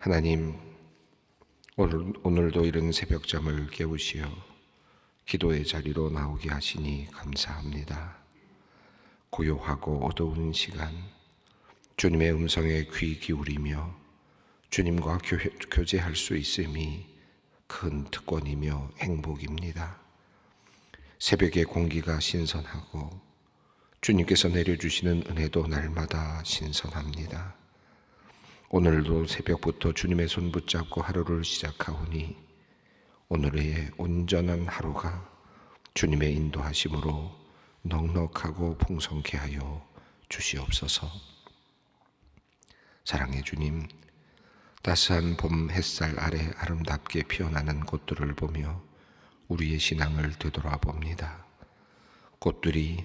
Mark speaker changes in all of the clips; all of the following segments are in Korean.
Speaker 1: 하나님, 오늘도 이른 새벽잠을 깨우시어 기도의 자리로 나오게 하시니 감사합니다. 고요하고 어두운 시간, 주님의 음성에 귀 기울이며 주님과 교제할 수 있음이 큰 특권이며 행복입니다. 새벽의 공기가 신선하고 주님께서 내려주시는 은혜도 날마다 신선합니다. 오늘도 새벽부터 주님의 손 붙잡고 하루를 시작하오니 오늘의 온전한 하루가 주님의 인도하심으로 넉넉하고 풍성케 하여 주시옵소서. 사랑의 주님, 따스한 봄 햇살 아래 아름답게 피어나는 꽃들을 보며 우리의 신앙을 되돌아봅니다. 꽃들이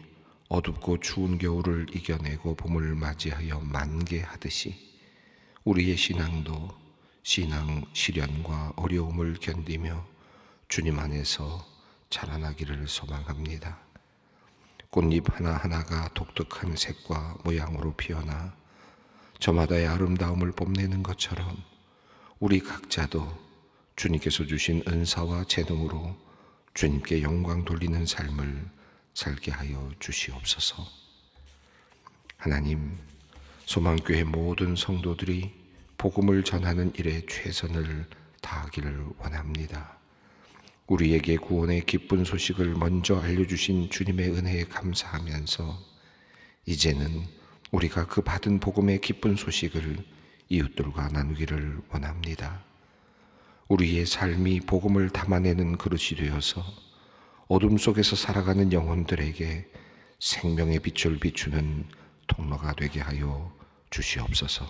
Speaker 1: 어둡고 추운 겨울을 이겨내고 봄을 맞이하여 만개하듯이 우리의 신앙도 신앙 시련과 어려움을 견디며 주님 안에서 자라나기를 소망합니다. 꽃잎 하나하나가 독특한 색과 모양으로 피어나 저마다의 아름다움을 뽐내는 것처럼 우리 각자도 주님께서 주신 은사와 재능으로 주님께 영광 돌리는 삶을 살게 하여 주시옵소서. 하나님, 소망교회 모든 성도들이 복음을 전하는 일에 최선을 다하기를 원합니다. 우리에게 구원의 기쁜 소식을 먼저 알려주신 주님의 은혜에 감사하면서 이제는 우리가 그 받은 복음의 기쁜 소식을 이웃들과 나누기를 원합니다. 우리의 삶이 복음을 담아내는 그릇이 되어서 어둠 속에서 살아가는 영혼들에게 생명의 빛을 비추는 통로가 되게 하여 주시옵소서.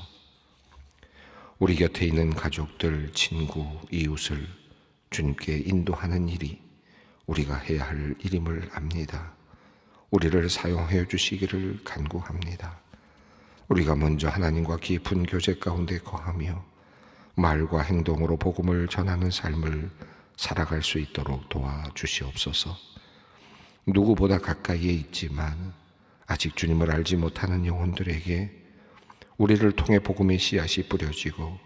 Speaker 1: 우리 곁에 있는 가족들, 친구, 이웃을 주님께 인도하는 일이 우리가 해야 할 일임을 압니다. 우리를 사용해 주시기를 간구합니다. 우리가 먼저 하나님과 깊은 교제 가운데 거하며 말과 행동으로 복음을 전하는 삶을 살아갈 수 있도록 도와주시옵소서. 누구보다 가까이에 있지만 아직 주님을 알지 못하는 영혼들에게 우리를 통해 복음의 씨앗이 뿌려지고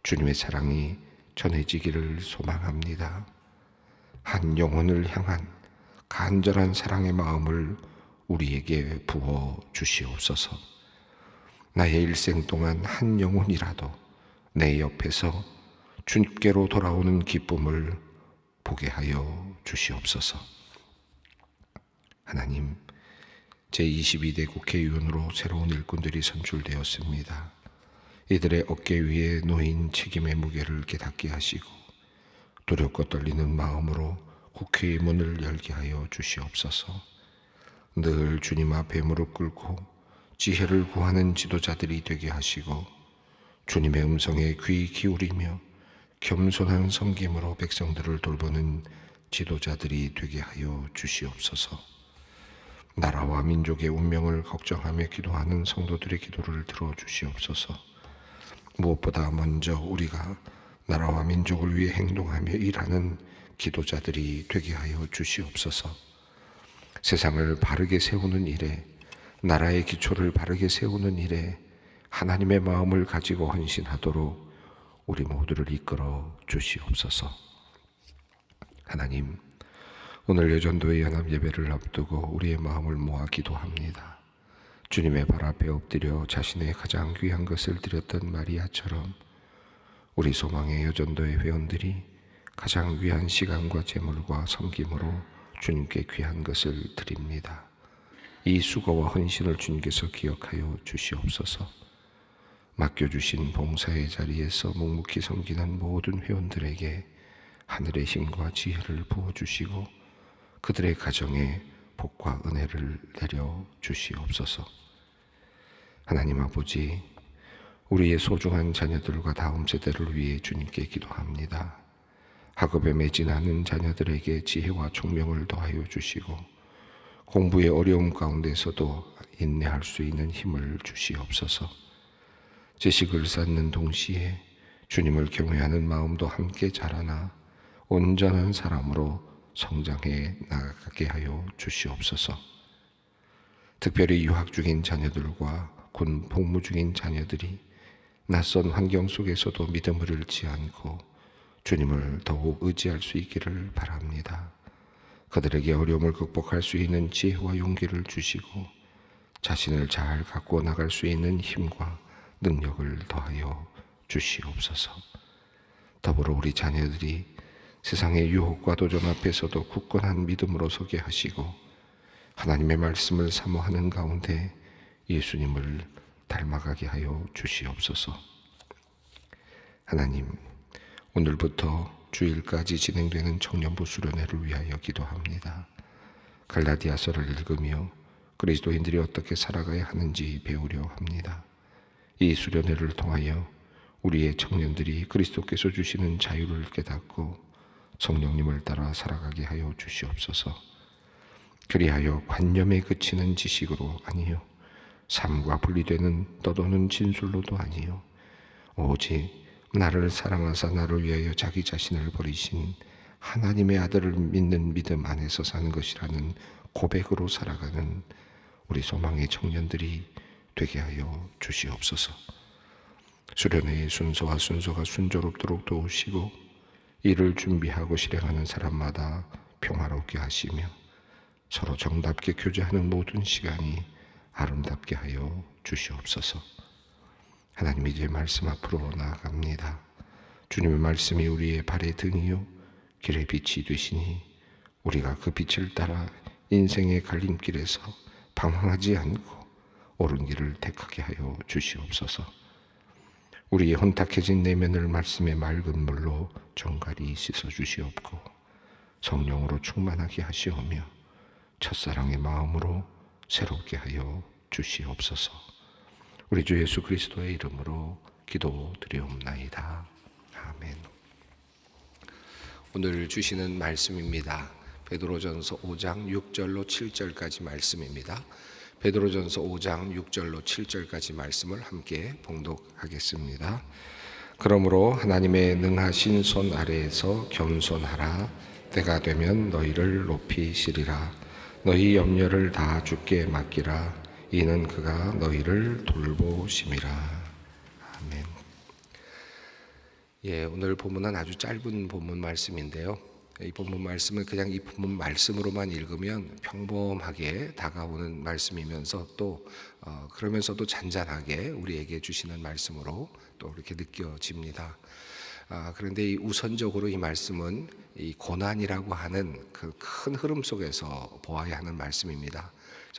Speaker 1: 주님의 사랑이 전해지기를 소망합니다. 한 영혼을 향한 간절한 사랑의 마음을 우리에게 부어 주시옵소서. 나의 일생 동안 한 영혼이라도 내 옆에서 주님께로 돌아오는 기쁨을 보게 하여 주시옵소서. 하나님, 제22대 국회의원으로 새로운 일꾼들이 선출되었습니다. 이들의 어깨 위에 놓인 책임의 무게를 깨닫게 하시고 두렵고 떨리는 마음으로 국회의 문을 열게 하여 주시옵소서. 늘 주님 앞에 무릎 꿇고 지혜를 구하는 지도자들이 되게 하시고 주님의 음성에 귀 기울이며 겸손한 섬김으로 백성들을 돌보는 지도자들이 되게 하여 주시옵소서. 나라와 민족의 운명을 걱정하며 기도하는 성도들의 기도를 들어주시옵소서. 무엇보다 먼저 우리가 나라와 민족을 위해 행동하며 일하는 기도자들이 되게 하여 주시옵소서. 세상을 바르게 세우는 일에, 나라의 기초를 바르게 세우는 일에 하나님의 마음을 가지고 헌신하도록 우리 모두를 이끌어 주시옵소서. 하나님, 오늘 여전도의 연합 예배를 앞두고 우리의 마음을 모아 기도합니다. 주님의 발 앞에 엎드려 자신의 가장 귀한 것을 드렸던 마리아처럼 우리 소망의 여전도의 회원들이 가장 귀한 시간과 재물과 섬김으로 주님께 귀한 것을 드립니다. 이 수고와 헌신을 주님께서 기억하여 주시옵소서. 맡겨주신 봉사의 자리에서 묵묵히 섬기는 모든 회원들에게 하늘의 힘과 지혜를 부어주시고 그들의 가정에 복과 은혜를 내려 주시옵소서. 하나님 아버지, 우리의 소중한 자녀들과 다음 세대를 위해 주님께 기도합니다. 학업에 매진하는 자녀들에게 지혜와 총명을 더하여 주시고 공부의 어려움 가운데서도 인내할 수 있는 힘을 주시옵소서. 지식을 쌓는 동시에 주님을 경외하는 마음도 함께 자라나 온전한 사람으로 성장해 나가게 하여 주시옵소서. 특별히 유학 중인 자녀들과 군 복무 중인 자녀들이 낯선 환경 속에서도 믿음을 잃지 않고 주님을 더욱 의지할 수 있기를 바랍니다. 그들에게 어려움을 극복할 수 있는 지혜와 용기를 주시고 자신을 잘 갖고 나갈 수 있는 힘과 능력을 더하여 주시옵소서. 더불어 우리 자녀들이 세상의 유혹과 도전 앞에서도 굳건한 믿음으로 서게 하시고 하나님의 말씀을 사모하는 가운데 예수님을 닮아가게 하여 주시옵소서. 하나님, 오늘부터 주일까지 진행되는 청년부 수련회를 위하여 기도합니다. 갈라디아서를 읽으며 그리스도인들이 어떻게 살아가야 하는지 배우려 합니다. 이 수련회를 통하여 우리의 청년들이 그리스도께서 주시는 자유를 깨닫고 성령님을 따라 살아가게 하여 주시옵소서. 그리하여 관념에 그치는 지식으로 아니요 삶과 분리되는 떠도는 진술로도 아니요 오직 나를 사랑하사 나를 위하여 자기 자신을 버리신 하나님의 아들을 믿는 믿음 안에서 사는 것이라는 고백으로 살아가는 우리 소망의 청년들이 되게 하여 주시옵소서. 수련회의 순서가 순조롭도록 도우시고 이를 준비하고 실행하는 사람마다 평화롭게 하시며 서로 정답게 교제하는 모든 시간이 아름답게 하여 주시옵소서. 하나님, 이제 말씀 앞으로 나아갑니다. 주님의 말씀이 우리의 발의 등이요 길의 빛이 되시니 우리가 그 빛을 따라 인생의 갈림길에서 방황하지 않고 옳은 길을 택하게 하여 주시옵소서. 우리의 혼탁해진 내면을 말씀의 맑은 물로 정갈이 씻어 주시옵고 성령으로 충만하게 하시오며 첫사랑의 마음으로 새롭게 하여 주시옵소서. 우리 주 예수 그리스도의 이름으로 기도드리옵나이다. 아멘. 오늘 주시는 말씀입니다. 베드로전서 5장 6절로 7절까지 말씀입니다. 베드로전서 5장 6절로 7절까지 말씀을 함께 봉독하겠습니다. 그러므로 하나님의 능하신 손 아래에서 겸손하라. 때가 되면 너희를 높이시리라. 너희 염려를 다 주께 맡기라. 이는 그가 너희를 돌보심이라. 아멘. 오늘 본문은 아주 짧은 본문 말씀인데요. 이 본문 말씀은 그냥 이 본문 말씀으로만 읽으면 평범하게 다가오는 말씀이면서 또 그러면서도 잔잔하게 우리에게 주시는 말씀으로 또 이렇게 느껴집니다. 그런데 우선적으로 이 말씀은 이 고난이라고 하는 그 큰 흐름 속에서 보아야 하는 말씀입니다.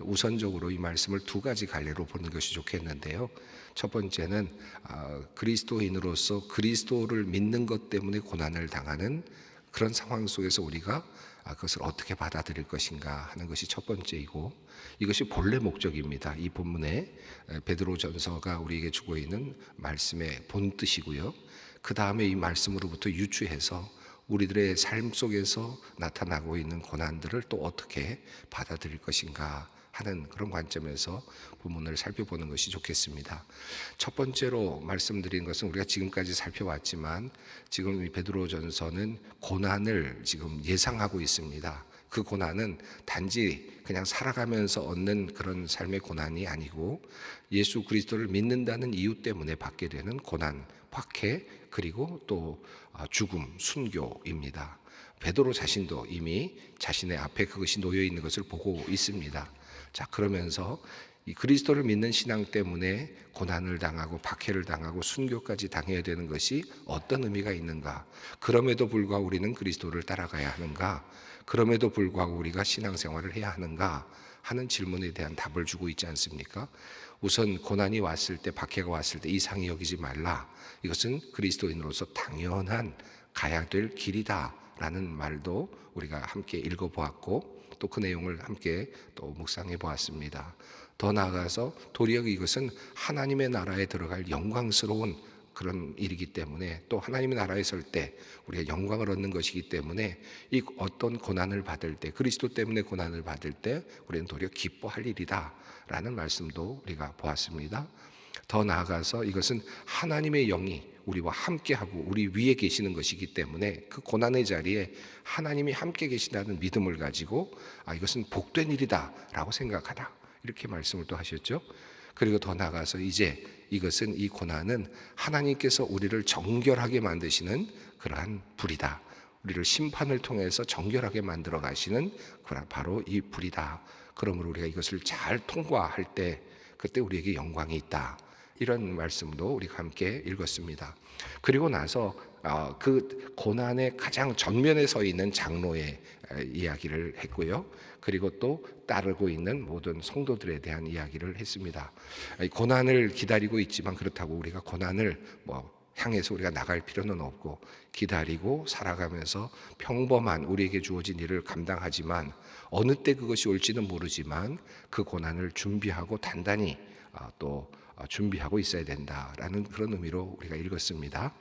Speaker 1: 우선적으로 이 말씀을 두 가지 갈래로 보는 것이 좋겠는데요. 첫 번째는 그리스도인으로서 그리스도를 믿는 것 때문에 고난을 당하는 그런 상황 속에서 우리가 그것을 어떻게 받아들일 것인가 하는 것이 첫 번째이고, 이것이 본래 목적입니다. 이 본문에 베드로전서가 우리에게 주고 있는 말씀의 본뜻이고요. 그 다음에 이 말씀으로부터 유추해서 우리들의 삶 속에서 나타나고 있는 고난들을 또 어떻게 받아들일 것인가 하는 그런 관점에서 본문을 살펴보는 것이 좋겠습니다. 첫 번째로 말씀드린 것은 우리가 지금까지 살펴왔지만 지금 이 베드로전서는 고난을 지금 예상하고 있습니다. 그 고난은 단지 그냥 살아가면서 얻는 그런 삶의 고난이 아니고 예수 그리스도를 믿는다는 이유 때문에 받게 되는 고난, 박해, 그리고 또 죽음, 순교입니다. 베드로 자신도 이미 자신의 앞에 그것이 놓여 있는 것을 보고 있습니다. 자, 그러면서 이 그리스도를 믿는 신앙 때문에 고난을 당하고 박해를 당하고 순교까지 당해야 되는 것이 어떤 의미가 있는가? 그럼에도 불구하고 우리는 그리스도를 따라가야 하는가? 그럼에도 불구하고 우리가 신앙생활을 해야 하는가? 하는 질문에 대한 답을 주고 있지 않습니까? 우선 고난이 왔을 때, 박해가 왔을 때 이상히 여기지 말라. 이것은 그리스도인으로서 당연한 가야 될 길이다 라는 말도 우리가 함께 읽어보았고 또 그 내용을 함께 또 묵상해 보았습니다. 더 나아가서 도리어 이것은 하나님의 나라에 들어갈 영광스러운 그런 일이기 때문에, 또 하나님의 나라에 설 때 우리가 영광을 얻는 것이기 때문에 이 어떤 고난을 받을 때, 그리스도 때문에 고난을 받을 때 우리는 도리어 기뻐할 일이다 라는 말씀도 우리가 보았습니다. 더 나아가서 이것은 하나님의 영이 우리와 함께하고 우리 위에 계시는 것이기 때문에 그 고난의 자리에 하나님이 함께 계시다는 믿음을 가지고 이것은 복된 일이다 라고 생각하라, 이렇게 말씀을 또 하셨죠. 그리고 더 나아가서 이제 이것은 이 고난은 하나님께서 우리를 정결하게 만드시는 그러한 불이다. 우리를 심판을 통해서 정결하게 만들어 가시는 바로 이 불이다. 그러므로 우리가 이것을 잘 통과할 때 그때 우리에게 영광이 있다. 이런 말씀도 우리가 함께 읽었습니다. 그리고 나서 그 고난의 가장 전면에 서 있는 장로의 이야기를 했고요. 그리고 또 따르고 있는 모든 성도들에 대한 이야기를 했습니다. 고난을 기다리고 있지만 그렇다고 우리가 고난을 향해서 우리가 나갈 필요는 없고 기다리고 살아가면서 평범한 우리에게 주어진 일을 감당하지만 어느 때 그것이 올지는 모르지만 그 고난을 준비하고 단단히 또 준비하고 있어야 된다라는 그런 의미로 우리가 읽었습니다.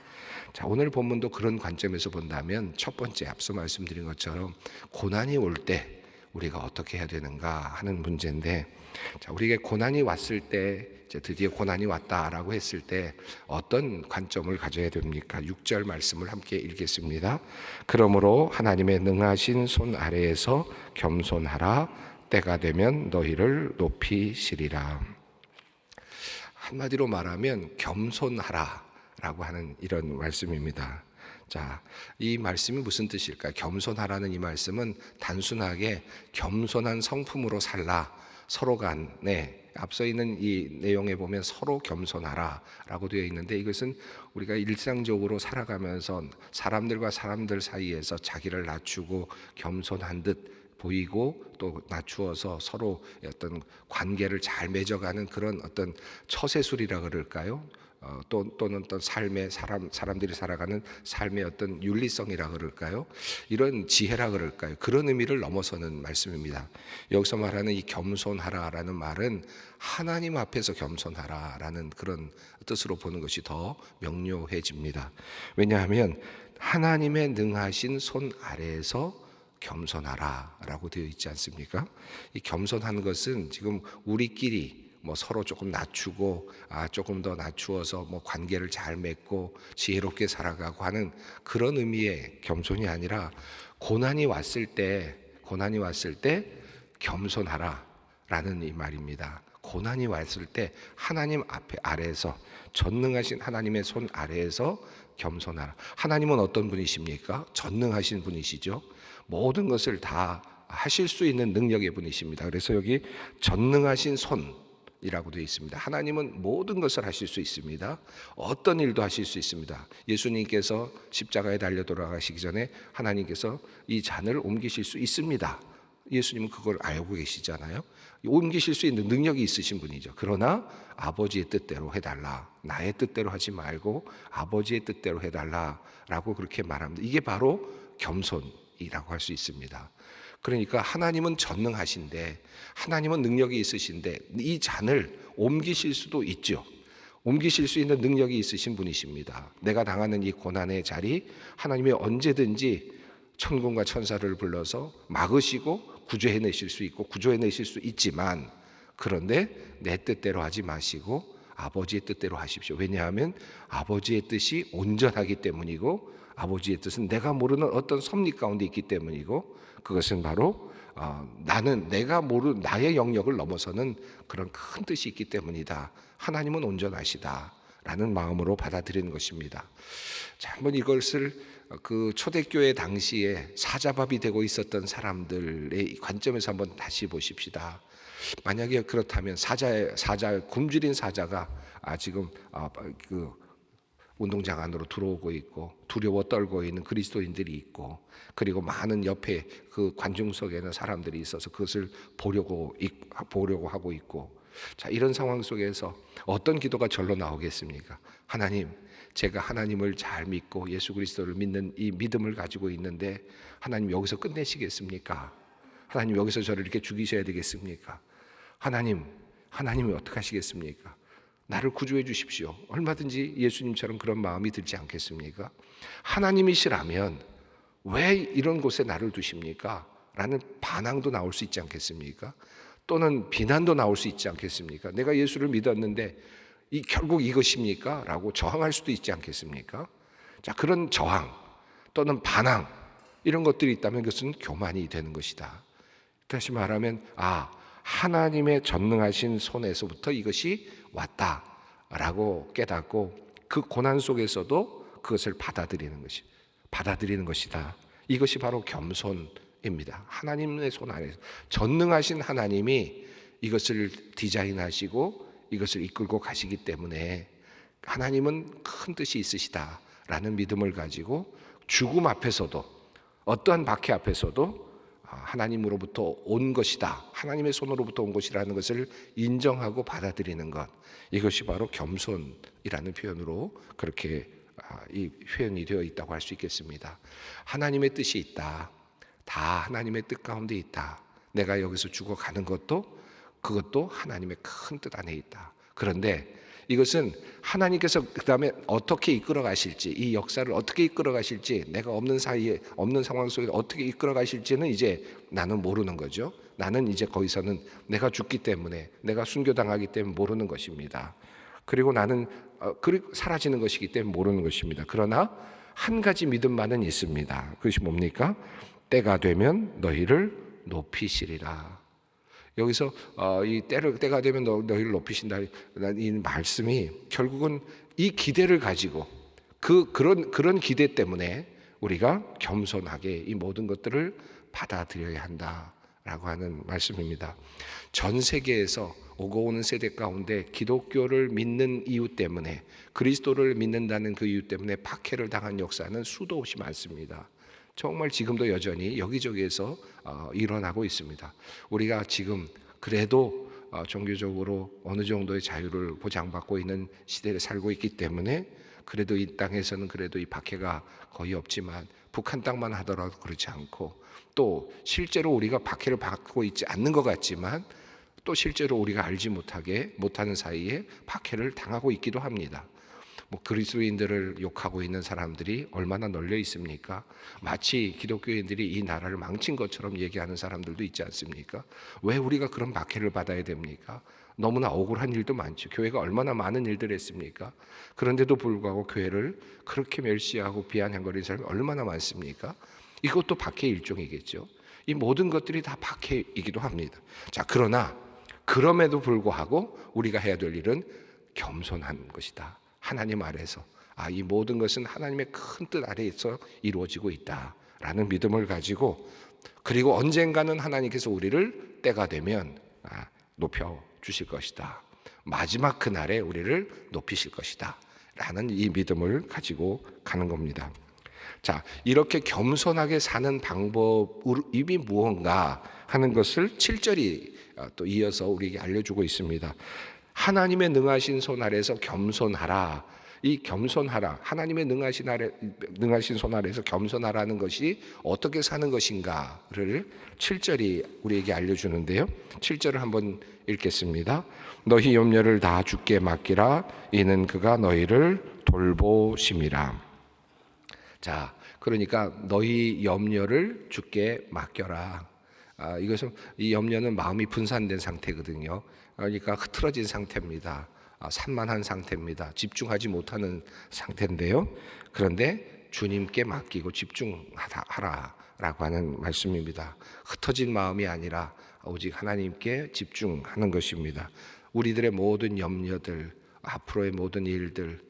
Speaker 1: 자, 오늘 본문도 그런 관점에서 본다면 첫 번째 앞서 말씀드린 것처럼 고난이 올 때 우리가 어떻게 해야 되는가 하는 문제인데, 자, 우리에게 고난이 왔을 때 이제 드디어 고난이 왔다라고 했을 때 어떤 관점을 가져야 됩니까? 6절 말씀을 함께 읽겠습니다. 그러므로 하나님의 능하신 손 아래에서 겸손하라. 때가 되면 너희를 높이시리라. 한마디로 말하면 겸손하라라고 하는 이런 말씀입니다. 자, 이 말씀이 무슨 뜻일까? 겸손하라는 이 말씀은 단순하게 겸손한 성품으로 살라, 서로 간에 앞서 있는 이 내용에 보면 서로 겸손하라라고 되어 있는데, 이것은 우리가 일상적으로 살아가면서 사람들과 사람들 사이에서 자기를 낮추고 겸손한 듯 보이고 또 낮추어서 서로 어떤 관계를 잘 맺어가는 그런 어떤 처세술이라 그럴까요? 또는 또 삶의 사람들이 살아가는 삶의 어떤 윤리성이라 그럴까요? 이런 지혜라 그럴까요? 그런 의미를 넘어서는 말씀입니다. 여기서 말하는 이 겸손하라라는 말은 하나님 앞에서 겸손하라라는 그런 뜻으로 보는 것이 더 명료해집니다. 왜냐하면 하나님의 능하신 손 아래에서 겸손하라라고 되어 있지 않습니까? 이 겸손한 것은 지금 우리끼리 서로 조금 낮추고 조금 더 낮추어서 관계를 잘 맺고 지혜롭게 살아가고 하는 그런 의미의 겸손이 아니라 고난이 왔을 때 겸손하라라는 이 말입니다. 고난이 왔을 때 하나님 앞에 아래에서 전능하신 하나님의 손 아래에서 겸손하라. 하나님은 어떤 분이십니까? 전능하신 분이시죠. 모든 것을 다 하실 수 있는 능력의 분이십니다. 그래서 여기 전능하신 손이라고 되어 있습니다. 하나님은 모든 것을 하실 수 있습니다. 어떤 일도 하실 수 있습니다. 예수님께서 십자가에 달려 돌아가시기 전에 하나님께서 이 잔을 옮기실 수 있습니다. 예수님은 그걸 알고 계시잖아요. 옮기실 수 있는 능력이 있으신 분이죠. 그러나 아버지의 뜻대로 해달라, 나의 뜻대로 하지 말고 아버지의 뜻대로 해달라라고 그렇게 말합니다. 이게 바로 겸손이라고 할 수 있습니다. 그러니까 하나님은 전능하신데, 하나님은 능력이 있으신데 이 잔을 옮기실 수도 있죠. 옮기실 수 있는 능력이 있으신 분이십니다. 내가 당하는 이 고난의 자리 하나님이 언제든지 천군과 천사를 불러서 막으시고 구조해내실 수 있고 구조해내실 수 있지만, 그런데 내 뜻대로 하지 마시고 아버지의 뜻대로 하십시오. 왜냐하면 아버지의 뜻이 온전하기 때문이고 아버지의 뜻은 내가 모르는 어떤 섭리 가운데 있기 때문이고, 그것은 바로 내가 모르는 나의 영역을 넘어서는 그런 큰 뜻이 있기 때문이다. 하나님은 온전하시다라는 마음으로 받아들이는 것입니다. 자, 한번 이것을 그 초대교회 당시에 사자밥이 되고 있었던 사람들의 관점에서 한번 다시 보십시다. 만약에 그렇다면 굶주린 사자가 지금 그 운동장 안으로 들어오고 있고 두려워 떨고 있는 그리스도인들이 있고, 그리고 많은 옆에 그 관중석에는 사람들이 있어서 그것을 보려고 하고 있고, 자, 이런 상황 속에서 어떤 기도가 절로 나오겠습니까? 하나님, 제가 하나님을 잘 믿고 예수 그리스도를 믿는 이 믿음을 가지고 있는데 하나님 여기서 끝내시겠습니까? 하나님 여기서 저를 이렇게 죽이셔야 되겠습니까? 하나님이 어떻게 하시겠습니까? 나를 구조해 주십시오. 얼마든지 예수님처럼 그런 마음이 들지 않겠습니까? 하나님이시라면 왜 이런 곳에 나를 두십니까? 라는 반항도 나올 수 있지 않겠습니까? 또는 비난도 나올 수 있지 않겠습니까? 내가 예수를 믿었는데 결국 이것입니까? 라고 저항할 수도 있지 않겠습니까? 자, 그런 저항 또는 반항 이런 것들이 있다면 그것은 교만이 되는 것이다. 다시 말하면 하나님의 전능하신 손에서부터 이것이 왔다. 라고 깨닫고 그 고난 속에서도 그것을 받아들이는 것이다. 이것이 바로 겸손입니다. 하나님의 손 안에서 전능하신 하나님이 이것을 디자인하시고 이것을 이끌고 가시기 때문에 하나님은 큰 뜻이 있으시다라는 믿음을 가지고 죽음 앞에서도 어떠한 박해 앞에서도 하나님으로부터 온 것이다, 하나님의 손으로부터 온 것이라는 것을 인정하고 받아들이는 것, 이것이 바로 겸손이라는 표현으로 그렇게 이 표현이 되어 있다고 할 수 있겠습니다. 하나님의 뜻이 있다, 다 하나님의 뜻 가운데 있다. 내가 여기서 죽어가는 것도 그것도 하나님의 큰 뜻 안에 있다. 그런데 이것은 하나님께서 그 다음에 어떻게 이끌어 가실지, 이 역사를 어떻게 이끌어 가실지, 내가 없는 사이에 없는 상황 속에 어떻게 이끌어 가실지는 이제 나는 모르는 거죠. 나는 이제 거기서는 내가 죽기 때문에, 내가 순교당하기 때문에 모르는 것입니다. 그리고 나는 그리고 사라지는 것이기 때문에 모르는 것입니다. 그러나 한 가지 믿음만은 있습니다. 그것이 뭡니까? 때가 되면 너희를 높이시리라. 여기서 이 때가 되면 너희를 높이신다, 이 말씀이 결국은 이 기대를 가지고 그런 기대 때문에 우리가 겸손하게 이 모든 것들을 받아들여야 한다라고 하는 말씀입니다. 전 세계에서 오고 오는 세대 가운데 기독교를 믿는 이유 때문에, 그리스도를 믿는다는 그 이유 때문에 박해를 당한 역사는 수도 없이 많습니다. 정말 지금도 여전히 여기저기에서 일어나고 있습니다. 우리가 지금 그래도 종교적으로 어느 정도의 자유를 보장받고 있는 시대에 살고 있기 때문에 그래도 이 땅에서는 그래도 이 박해가 거의 없지만, 북한 땅만 하더라도 그렇지 않고, 또 실제로 우리가 박해를 받고 있지 않는 것 같지만 또 실제로 우리가 알지 못하는 사이에 박해를 당하고 있기도 합니다. 그리스도인들을 욕하고 있는 사람들이 얼마나 널려 있습니까? 마치 기독교인들이 이 나라를 망친 것처럼 얘기하는 사람들도 있지 않습니까? 왜 우리가 그런 박해를 받아야 됩니까? 너무나 억울한 일도 많죠. 교회가 얼마나 많은 일들을 했습니까? 그런데도 불구하고 교회를 그렇게 멸시하고 비아냥거리는 사람이 얼마나 많습니까? 이것도 박해의 일종이겠죠. 이 모든 것들이 다 박해이기도 합니다. 자, 그러나 그럼에도 불구하고 우리가 해야 될 일은 겸손한 것이다. 하나님 아래서 이 모든 것은 하나님의 큰 뜻 아래에서 이루어지고 있다라는 믿음을 가지고, 그리고 언젠가는 하나님께서 우리를 때가 되면 높여 주실 것이다, 마지막 그날에 우리를 높이실 것이다 라는 이 믿음을 가지고 가는 겁니다. 자, 이렇게 겸손하게 사는 방법이 무언가 하는 것을 7절이 또 이어서 우리에게 알려주고 있습니다. 하나님의 능하신 손 아래서 겸손하라. 이 겸손하라, 하나님의 능하신 손 아래서 겸손하라는 것이 어떻게 사는 것인가를 7절이 우리에게 알려주는데요. 7절을 한번 읽겠습니다. 너희 염려를 다 주께 맡기라. 이는 그가 너희를 돌보심이라. 자, 그러니까 너희 염려를 주께 맡겨라. 이것은, 이 염려는 마음이 분산된 상태거든요. 그러니까 흐트러진 상태입니다. 산만한 상태입니다. 집중하지 못하는 상태인데요. 그런데 주님께 맡기고 집중하라라고 하는 말씀입니다. 흩어진 마음이 아니라 오직 하나님께 집중하는 것입니다. 우리들의 모든 염려들, 앞으로의 모든 일들,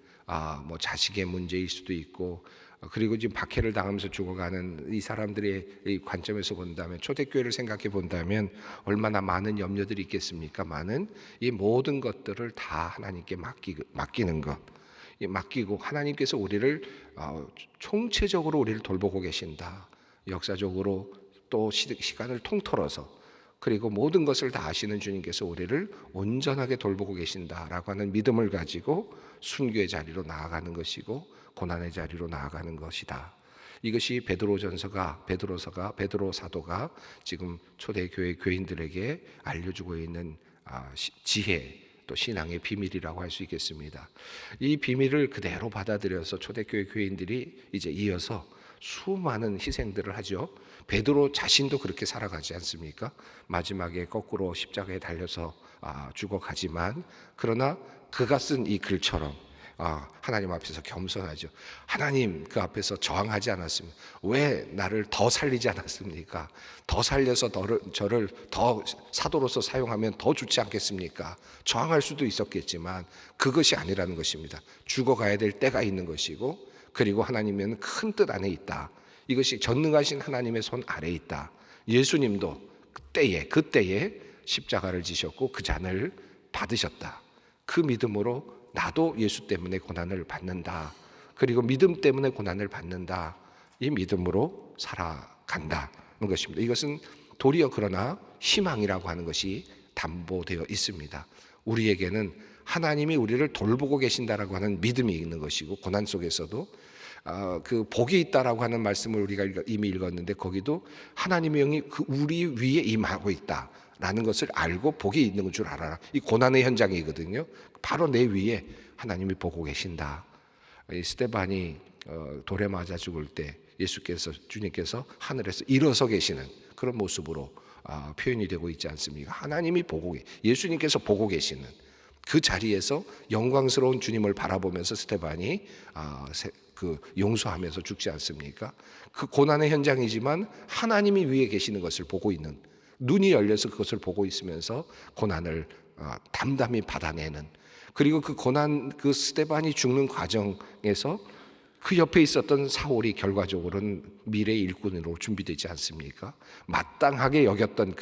Speaker 1: 자식의 문제일 수도 있고, 그리고 지금 박해를 당하면서 죽어가는 이 사람들의 이 관점에서 본다면, 초대교회를 생각해 본다면 얼마나 많은 염려들이 있겠습니까? 많은 이 모든 것들을 다 하나님께 맡기는 것, 맡기고 하나님께서 우리를 총체적으로 우리를 돌보고 계신다. 역사적으로 또 시간을 통틀어서, 그리고 모든 것을 다 아시는 주님께서 우리를 온전하게 돌보고 계신다라고 하는 믿음을 가지고 순교의 자리로 나아가는 것이고 고난의 자리로 나아가는 것이다. 이것이 베드로 사도가 지금 초대교회 교인들에게 알려주고 있는 지혜, 또 신앙의 비밀이라고 할 수 있겠습니다. 이 비밀을 그대로 받아들여서 초대교회 교인들이 이제 이어서 수많은 희생들을 하죠. 베드로 자신도 그렇게 살아가지 않습니까? 마지막에 거꾸로 십자가에 달려서 죽어가지만, 그러나 그가 쓴 이 글처럼 하나님 앞에서 겸손하죠. 하나님 그 앞에서 저항하지 않았습니다. 왜 나를 더 살리지 않았습니까? 더 살려서 저를 더 사도로서 사용하면 더 좋지 않겠습니까? 저항할 수도 있었겠지만 그것이 아니라는 것입니다. 죽어가야 될 때가 있는 것이고, 그리고 하나님은 큰 뜻 안에 있다. 이것이 전능하신 하나님의 손 아래에 있다. 예수님도 그때에 십자가를 지셨고 그 잔을 받으셨다. 그 믿음으로 나도 예수 때문에 고난을 받는다. 그리고 믿음 때문에 고난을 받는다. 이 믿음으로 살아간다는 것입니다. 이것은 도리어 그러나 희망이라고 하는 것이 담보되어 있습니다. 우리에게는 하나님이 우리를 돌보고 계신다라고 하는 믿음이 있는 것이고, 고난 속에서도 그 복이 있다라고 하는 말씀을 우리가 이미 읽었는데, 거기도 하나님의 영이 우리 위에 임하고 있다라는 것을 알고 복이 있는 줄 알아라. 이 고난의 현장이거든요. 바로 내 위에 하나님이 보고 계신다. 이 스데반이 돌에 맞아 죽을 때 주님께서 하늘에서 일어서 계시는 그런 모습으로 표현이 되고 있지 않습니까? 하나님이 예수님께서 보고 계시는 그 자리에서 영광스러운 주님을 바라보면서 스데반이 용서하면서 죽지 않습니까? 그 고난의 현장이지만 하나님이 위에 계시는 것을 보고 있는, 눈이 열려서 그것을 보고 있으면서 고난을 담담히 받아내는, 그리고 그 스데반이 죽는 과정에서 그 옆에 있었던 사울이 결과적으로는 미래의 일꾼으로 준비되지 않습니까? 마땅하게 여겼던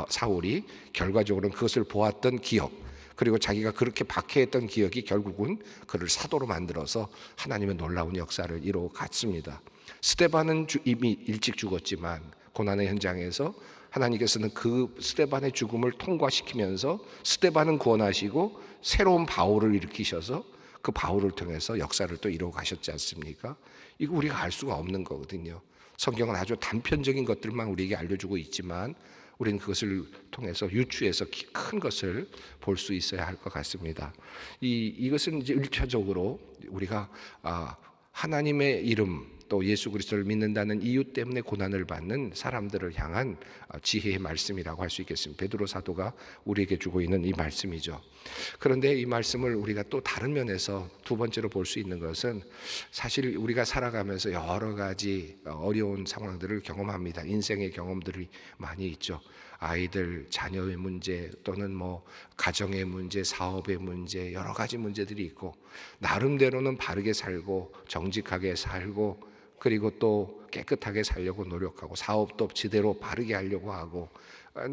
Speaker 1: 사울이 결과적으로는 그것을 보았던 기억, 그리고 자기가 그렇게 박해했던 기억이 결국은 그를 사도로 만들어서 하나님의 놀라운 역사를 이루어갔습니다. 스데반은 이미 일찍 죽었지만 고난의 현장에서 하나님께서는 그 스데반의 죽음을 통과시키면서 스데반은 구원하시고 새로운 바울을 일으키셔서 그 바울을 통해서 역사를 또 이루어 가셨지 않습니까? 이거 우리가 알 수가 없는 거거든요. 성경은 아주 단편적인 것들만 우리에게 알려주고 있지만 우리는 그것을 통해서 유추해서 큰 것을 볼 수 있어야 할 것 같습니다. 이것은 이제 1차적으로 우리가 하나님의 이름 또 예수 그리스도를 믿는다는 이유 때문에 고난을 받는 사람들을 향한 지혜의 말씀이라고 할 수 있겠습니다. 베드로 사도가 우리에게 주고 있는 이 말씀이죠. 그런데 이 말씀을 우리가 또 다른 면에서 두 번째로 볼 수 있는 것은, 사실 우리가 살아가면서 여러 가지 어려운 상황들을 경험합니다. 인생의 경험들이 많이 있죠. 아이들, 자녀의 문제, 또는 가정의 문제, 사업의 문제, 여러 가지 문제들이 있고, 나름대로는 바르게 살고 정직하게 살고, 그리고 또 깨끗하게 살려고 노력하고, 사업도 제대로 바르게 하려고 하고,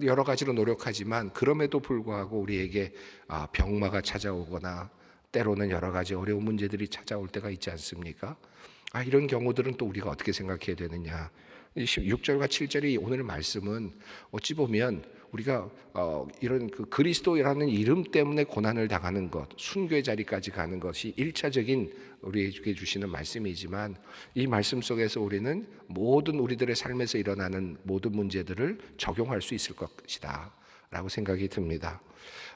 Speaker 1: 여러 가지로 노력하지만 그럼에도 불구하고 우리에게 병마가 찾아오거나 때로는 여러 가지 어려운 문제들이 찾아올 때가 있지 않습니까? 이런 경우들은 또 우리가 어떻게 생각해야 되느냐? 6절과 7절이 오늘 말씀은 어찌 보면 우리가 이런 그리스도라는 이름 때문에 고난을 당하는 것, 순교의 자리까지 가는 것이 1차적인 우리에게 주시는 말씀이지만, 이 말씀 속에서 우리는 모든 우리들의 삶에서 일어나는 모든 문제들을 적용할 수 있을 것이다 라고 생각이 듭니다.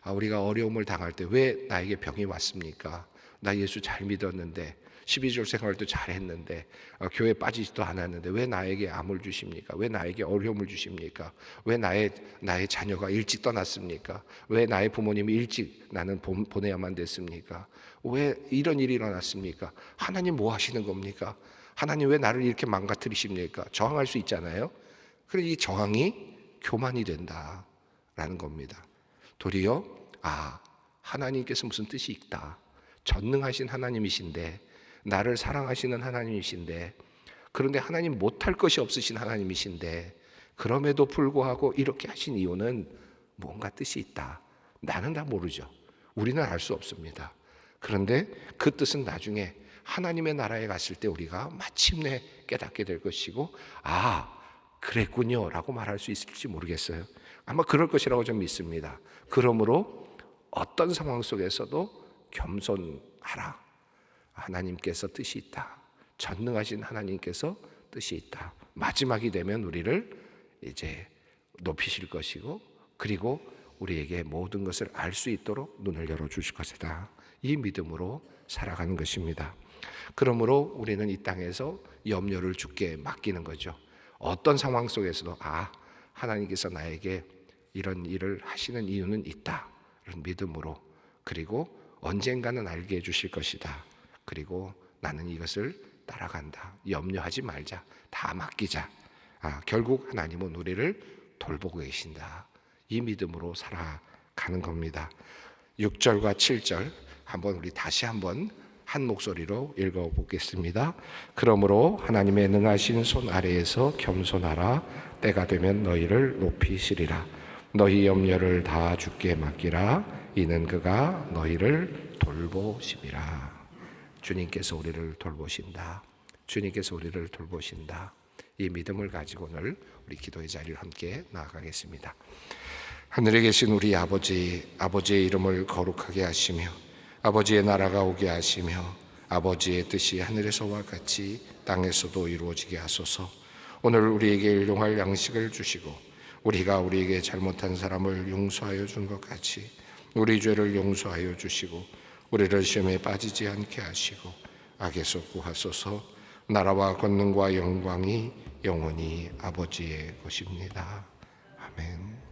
Speaker 1: 우리가 어려움을 당할 때 왜 나에게 병이 왔습니까? 나 예수 잘 믿었는데, 12절 생활도 잘했는데, 교회 빠지지도 않았는데 왜 나에게 암을 주십니까? 왜 나에게 어려움을 주십니까? 왜 나의 자녀가 일찍 떠났습니까? 왜 나의 부모님이 일찍 나는 보내야만 됐습니까? 왜 이런 일이 일어났습니까? 하나님 뭐 하시는 겁니까? 하나님 왜 나를 이렇게 망가뜨리십니까? 저항할 수 있잖아요. 그래서 이 저항이 교만이 된다라는 겁니다. 도리어 하나님께서 무슨 뜻이 있다. 전능하신 하나님이신데, 나를 사랑하시는 하나님이신데, 그런데 하나님 못할 것이 없으신 하나님이신데, 그럼에도 불구하고 이렇게 하신 이유는 뭔가 뜻이 있다. 나는 다 모르죠. 우리는 알 수 없습니다. 그런데 그 뜻은 나중에 하나님의 나라에 갔을 때 우리가 마침내 깨닫게 될 것이고, 그랬군요 라고 말할 수 있을지 모르겠어요. 아마 그럴 것이라고 좀 믿습니다. 그러므로 어떤 상황 속에서도 겸손하라. 하나님께서 뜻이 있다. 전능하신 하나님께서 뜻이 있다. 마지막이 되면 우리를 이제 높이실 것이고, 그리고 우리에게 모든 것을 알 수 있도록 눈을 열어주실 것이다. 이 믿음으로 살아가는 것입니다. 그러므로 우리는 이 땅에서 염려를 주께 맡기는 거죠. 어떤 상황 속에서도 하나님께서 나에게 이런 일을 하시는 이유는 있다. 이런 믿음으로, 그리고 언젠가는 알게 해주실 것이다. 그리고 나는 이것을 따라간다. 염려하지 말자. 다 맡기자. 결국 하나님은 우리를 돌보고 계신다. 이 믿음으로 살아가는 겁니다. 6절과 7절 한번 우리 다시 한번 한 목소리로 읽어보겠습니다. 그러므로 하나님의 능하신 손 아래에서 겸손하라. 때가 되면 너희를 높이시리라. 너희 염려를 다 주께 맡기라. 이는 그가 너희를 돌보심이라. 주님께서 우리를 돌보신다. 주님께서 우리를 돌보신다. 이 믿음을 가지고 오늘 우리 기도의 자리를 함께 나아가겠습니다. 하늘에 계신 우리 아버지, 아버지의 이름을 거룩하게 하시며 아버지의 나라가 오게 하시며 아버지의 뜻이 하늘에서와 같이 땅에서도 이루어지게 하소서. 오늘 우리에게 일용할 양식을 주시고 우리가 우리에게 잘못한 사람을 용서하여 준 것 같이 우리 죄를 용서하여 주시고 우리를 시험에 빠지지 않게 하시고 악에서 구하소서. 나라와 권능과 영광이 영원히 아버지의 것입니다. 아멘.